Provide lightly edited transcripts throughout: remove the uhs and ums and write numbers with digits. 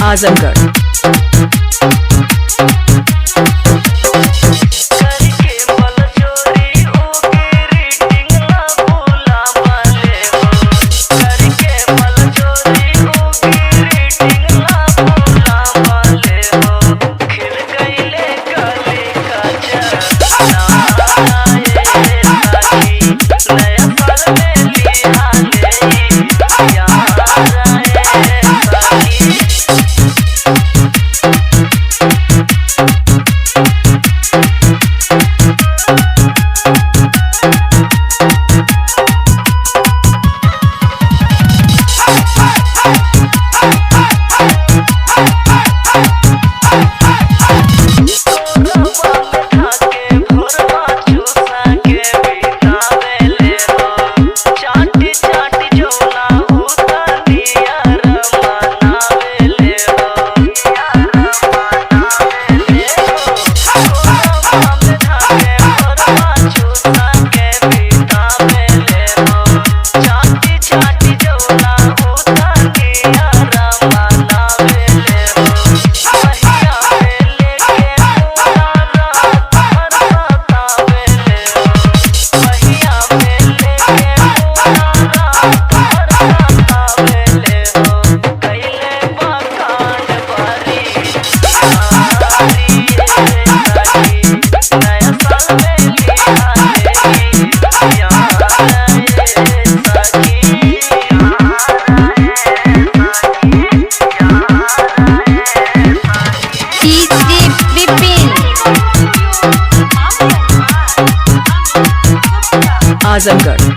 आजमगढ़। आजमगढ़।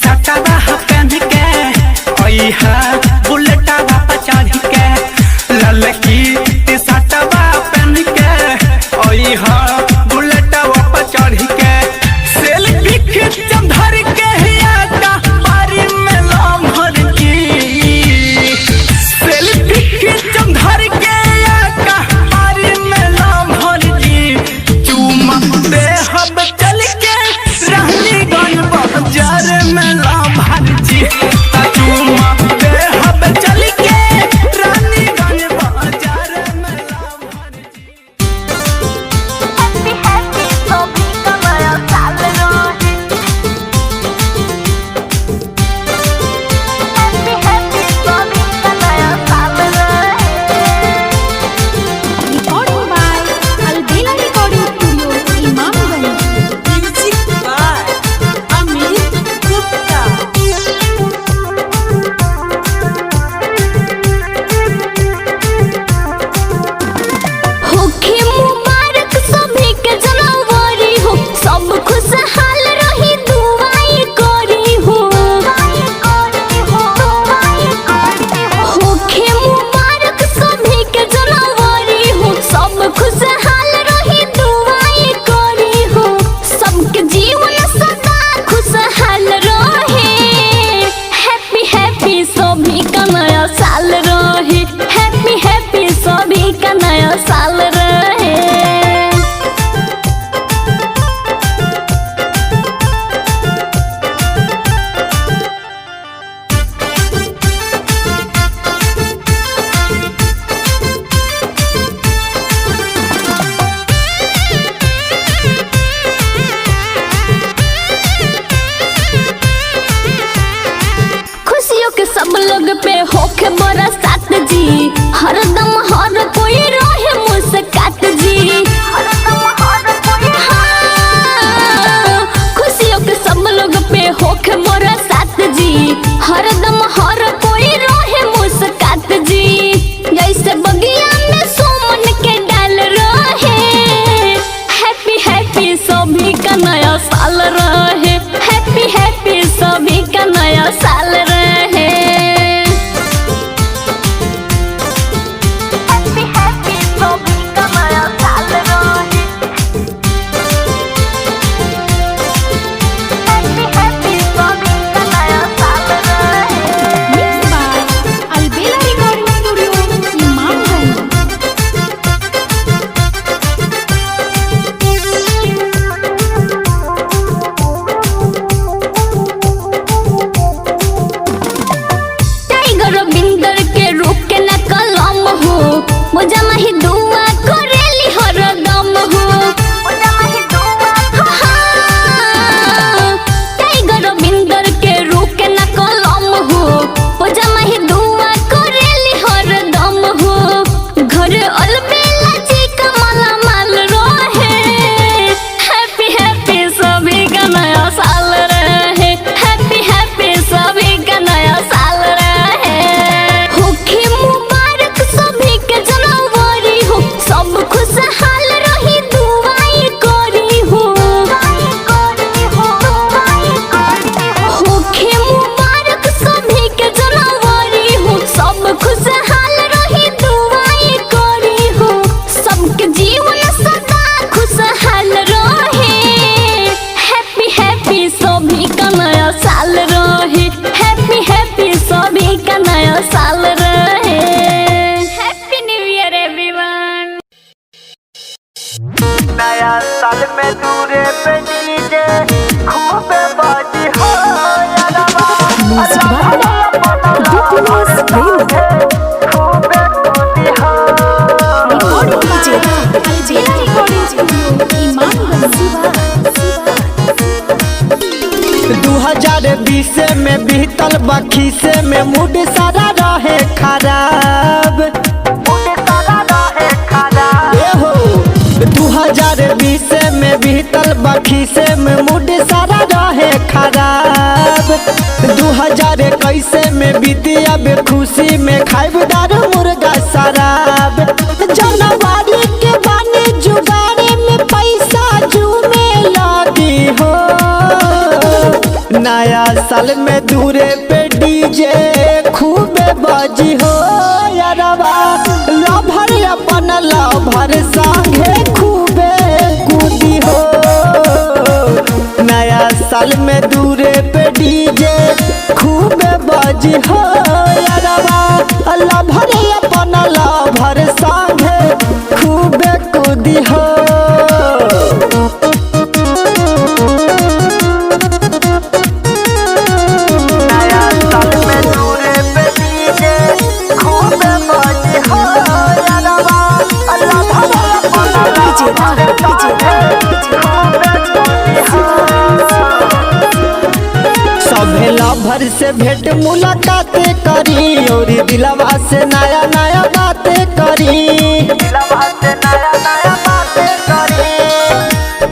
सटावा पहन के ओइहा बुलेटा पर चढ़ के ललकी सटावा पहन के ओइहा बुलेटा पर चढ़ के सेल्फी खींचम धर के आका बारी में लाम भर की सेल्फी खींचम धर के आका बारी में लाम भर की चूमा दे हम चल के रहनी गन बाजार में लाम भर जी चूमा दे हम चल के रहनी गन बाजार में लाम भर जी Happy happy so भी कमरा साल रोहे Happy happy so भी कमरा साल रोहे Recording by Albela Recording Studio, Imamganj. Music by Amit Gupta. होखे मुबारक सभी के जनवरी हो सब खुशहाल रही दुआई करी हो होखे मुबारक सभी के जनवरी हो सब खुशहाल रही दुआई करी हो सबके जीवन सदा खुशहाल रहे हैप्पी हैप्पी सभी का नया साल रहे हैप्पी हैप्पी सभी का नया साल रहे खुशियों के सब लोग पे होके बड़ा साथ जी हरदम हर कोई रहे मुस्कात जी हाँ, खुशियों के सब लोग पे होके बड़ा साथ जी हरदम हर कोई रहे मुस्कात जी जैसे बगिया में सोमन के डाल रहे हैप्पी हैप्पी सभी का नया साल रहे हैप्पी हैप्पी सभी का नया साल रहे हैप्पी हैप्पी सभी का नया साल रहे हैप्पी हैप्पी सभी का नया साल रहे Mixed by Albela Recording Studio, Imamganj. Tiger Bindar के रूप के न कलम हो मुझा मही दुआ करेली हरदम हो हाँ, टाइगर बिंदर के रूप के न कलम हो मुझा मही दुआ करेली हरदम हो घर अलबेला जी का माला माल रहे हैप्पी हैप्पी सभी का नया साल रहे हैप्पी हैप्पी सभी का नया साल रहे होखे मुबारक सभी के जनवरी हो सब खुशहाल रही दुआई करी हो होखे मुबारक सभी के जनवरी हो सब खुशहाल रही दुआई करी हो सबके जीवन सदा खुशहाल रहे हैप्पी हैप्पी सभी का नया साल रहे हैप्पी हैप्पी सभी का नया साल रहे हैप्पी न्यू ईयर एवरीवन नया साल में दूरे पे डीजे खूब बाजी हो यारवा Music by Goodness Raymond. खूब कूदी हो Recording by Albela Recording Studio, Imamganj. 2020 में बीतल बखीसे में मूड सारा रहे खराब ए हो 2020 में बीतल बखीसे में मूड सारा रहे खराब 2021 में बीतिया बेखुशी में खाइब दारू मुर्गा शराब जनवरी के बाने जुगाड़े में पैसा जूमे लगी हो नया साल में दूरे पे डीजे खूबे बाजी हो यारवा लभर अपन लभर संगे खूबे कूदी हो। नया साल में दूरे पे डीजे खूबे बाजी हो यारवा लभर अपन लभर संगे खूबे कूदी हो। सभे लभर से भेंट मुलाकात करी और दिलवा से नया नया बातें करी।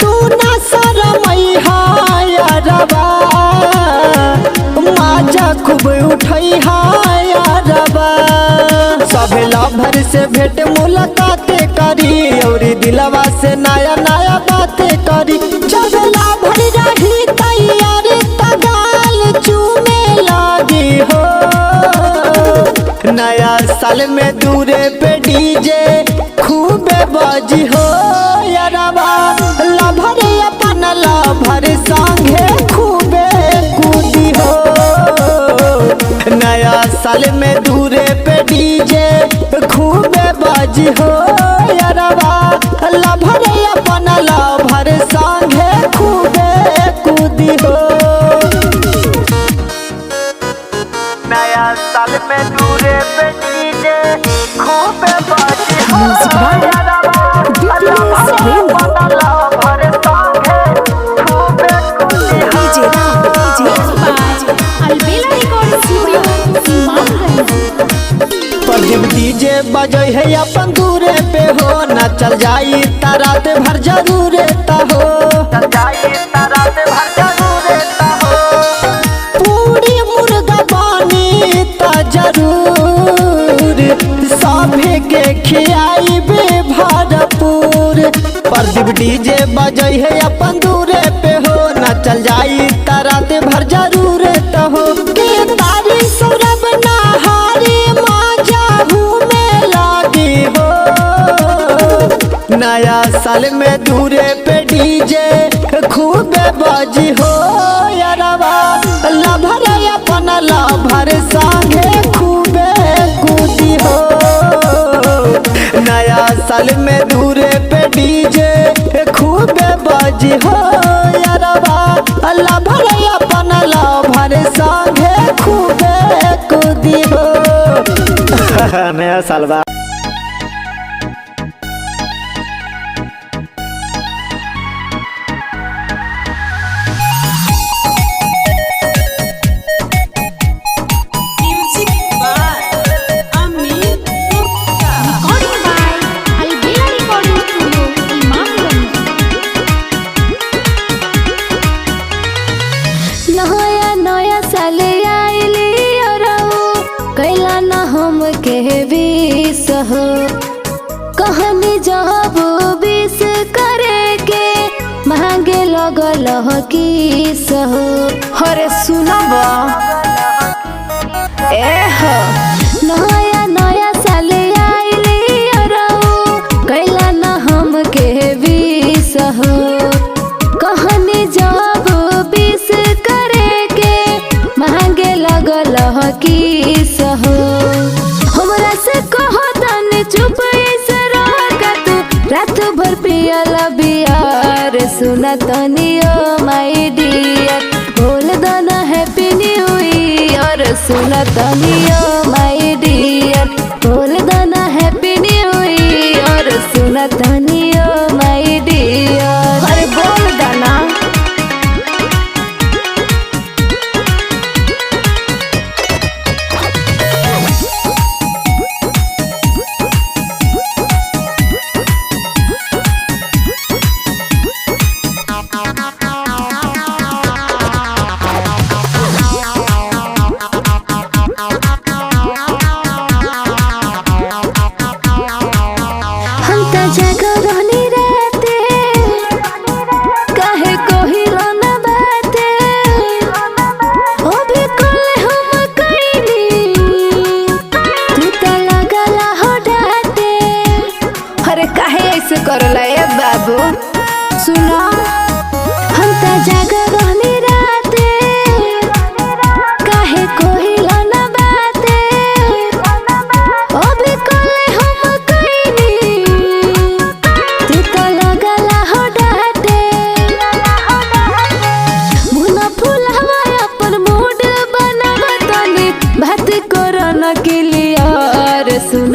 तू ना शरमैहा यारवा माजा खूब उठैहा यारवा। सभे लभर से भेंट मुलाकात करी और दिलवा से नया नया बातें करी। जब लभर रही तैयार तगाल चूमे लागी हो। नया साल में दूरे पे डीजे खूबे बाजी हो यारवा लभर अपन लभर संगे खूबे कूदी हो। नया साल में दूरे पे डीजे खूबे बाजी हो यारवा लभर अपन लभर संगे खूबे कूदी हो। नया साल में दूरे पे डीजे खूबे बाजी हो यारवा लभर अपन लभर संगे खूबे कूदी हो। Albela recording studio Imamganj. Pradeep DJ बजै है अपन दूरे पे हो ना चल जाई रात भर जरूर हो। पूरी मुर्गा पानी ता जरूर सभे के खियाई बे भरपूर। प्रदीप डीजे बजै है अपन दूरे पे हो ना चल जाई रात भर जरूर हो। के तारी सौरभ नहारी माजाहू में लागी हो। नया साल में दूरे पे डीजे खूबे बाजी हो यारवा लभर अपन लभर संगे खूबे कूदी हो। नया साल में दूरे पे डीजे खूबे बाजी हो यारवा लभर अपन लभर संगे खूबे कूदी हो। नया साल बा music by Amit Gupta. Recording by Albela recording studio Imamganj. नया नया साल आइली कैला न हम के विष हो। कहनी जब विष करे के मांगे लगल किस हो। हरे सुनब नया नया साल आइली कैला न हम के विष हो। कहनी जब विष करे के मांगे लगल किस हो। हमरा से कहो तनी चुप ऐसे रह तू रात भर पियल बियार। सुना तनी ओ माय डियर बोल दना हैप्पी न्यू ईयर। सुना तनी ओ माय डियर बोल दना हैप्पी न्यू ईयर। सुना तनी ओ माय डियर अरे बोल दना।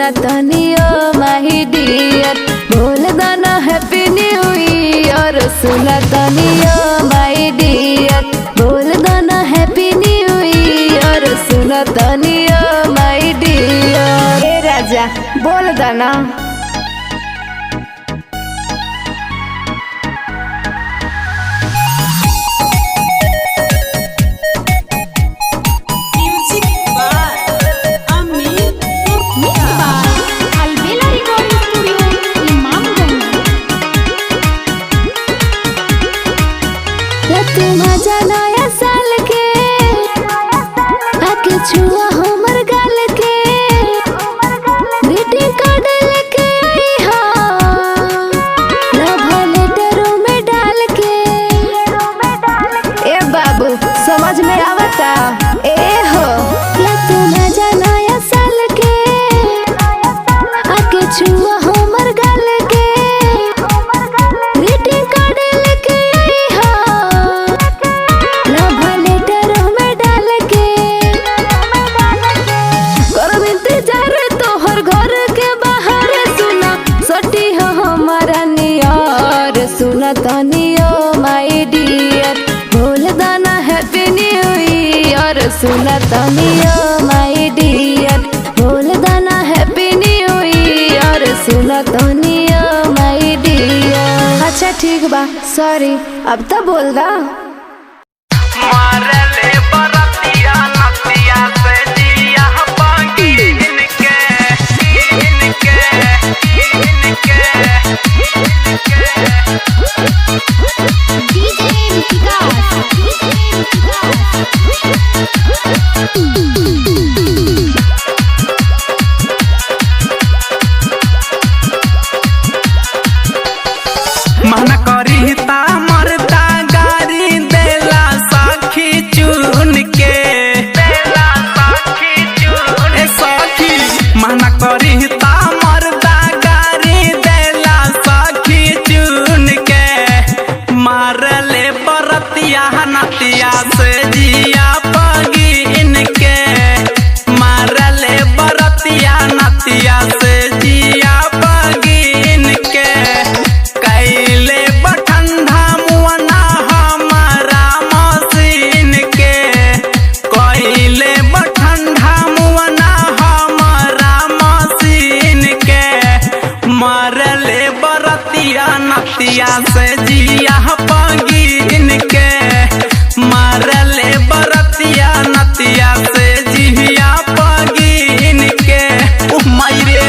सुना तनियो माही डियर बोल दाना हैप्पी न्यू ईयर सुना तनियो माही डियर बोल दाना हैप्पी न्यू ईयर सुना तनियो माही डियर ए राजा बोल दाना Music by Amit Gupta. Albela recording studio Imamganj. तू मजा नया साल के आके छुआ हमर गाल के ग्रीटिंग कार्ड लेके आई हा लव लेटर में डाल के ए बाबू समझ में आवता ए हो तू मजा नया साल के आके छुआ हमर गाल के ग्रीटिंग कार्ड लेके आई हा लव लेटर में डाल के करब इंतजार तोहर घर के बाहर सुना सटी हो हमारा नियर सुना तनियो माय डियर बोल दाना हैप्पी न्यू ईयर सुना तनियो माय डियर बोल दाना हैप्पी न्यू ईयर सुना तनियो माय डियर अच्छा ठीक बा सॉरी अब तो बोल दा मारले बरतिया नतिया से जिया बाकी इनके डीजे विकास मन करी ता मरता गारी देला साखी चुन के देला साखी चुन ए साखी मन करी ता मरता गारी देला साखी चुन के मारले बरतिया नतिया से जिया पगी इनके मारले बरतिया नतिया से जिया पगी इनके कैले बठंडा मुअना हमारा मशीन के कैले बठंडा मुअना हमारा मशीन के मारले बरतिया नतिया से जिया पगी इनके मारले बरतिया नतिया से जिया पगी इनके मायरे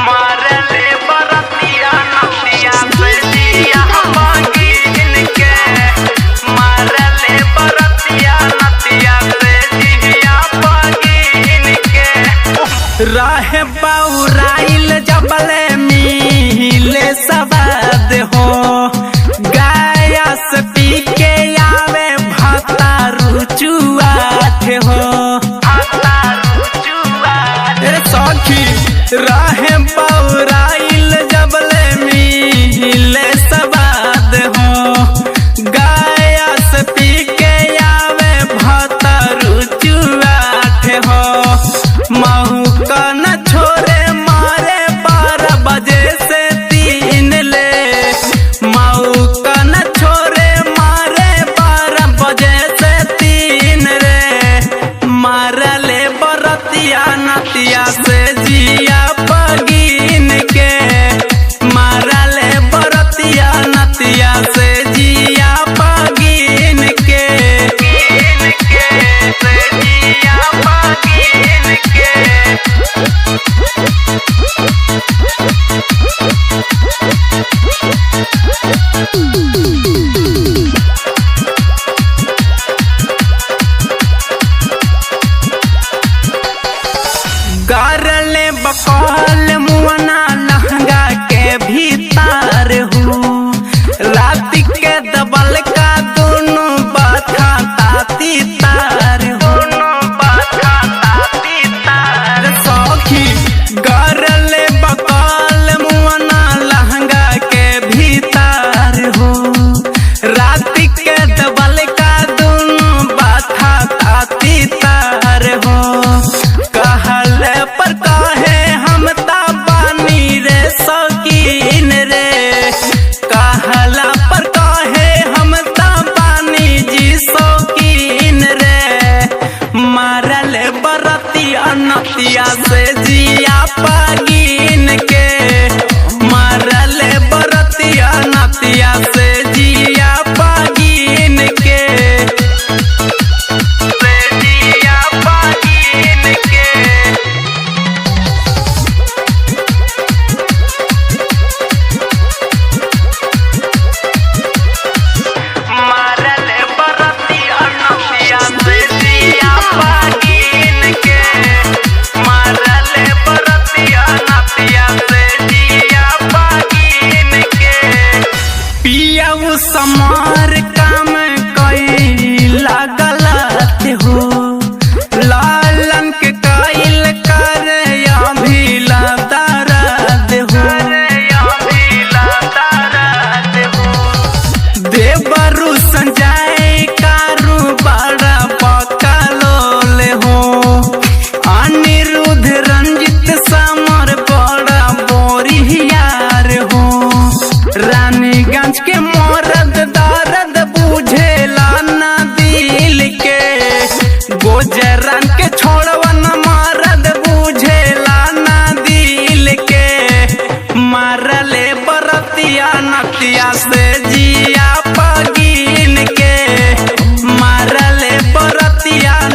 मारले बरतिया नतिया से जिया बाकी इनके मारले बरतिया नतिया से जिया बाकी इनके राह बौराइल जबले मिले सवाद हो गाया से पी के आवे भाता रुचुआत हो भाता रुचुआत रे सखी राह बौराइल जबले मिले सवाद हो गाया से पी के आवे भाता रुचुआत हो महू का न छोरे मारे 12 बजे से 3 ले महू का न छोरे मारे 12 बजे से 3 रे मारले बरतिया नतिया से जिया पगीन के मारले बरतिया नतिया से जिया पगीन के से जिया पगीन के गारले बकौल मुअना लहंगा के भीतर हूँ रात के दबल का दोनों बाथा ताती तार दोनों बाथा ताती तार सौखी गारले बकौल मुअना लहंगा से जिया पागिन के मारले बरतिया नतिया से जिया पागिन के से जिया पागिन के मारले बरतिया नतिया से जिया पागिन के मारले बरतिया नतिया से जिया पागिन के पिया समार काम कई लागलत हो लालन के काइल कर या भी दर्द हो देवरु संजय कारू बड़ा पकलोल हो अनिरुद्ध रंजित समर बड़ा बोरियार हो रानीगंज के मरद दर्द बुझेला ना दिल के गोजरन के छोड़वन मरद बुझेला ना दिल के मारले बरतिया नतिया से जिया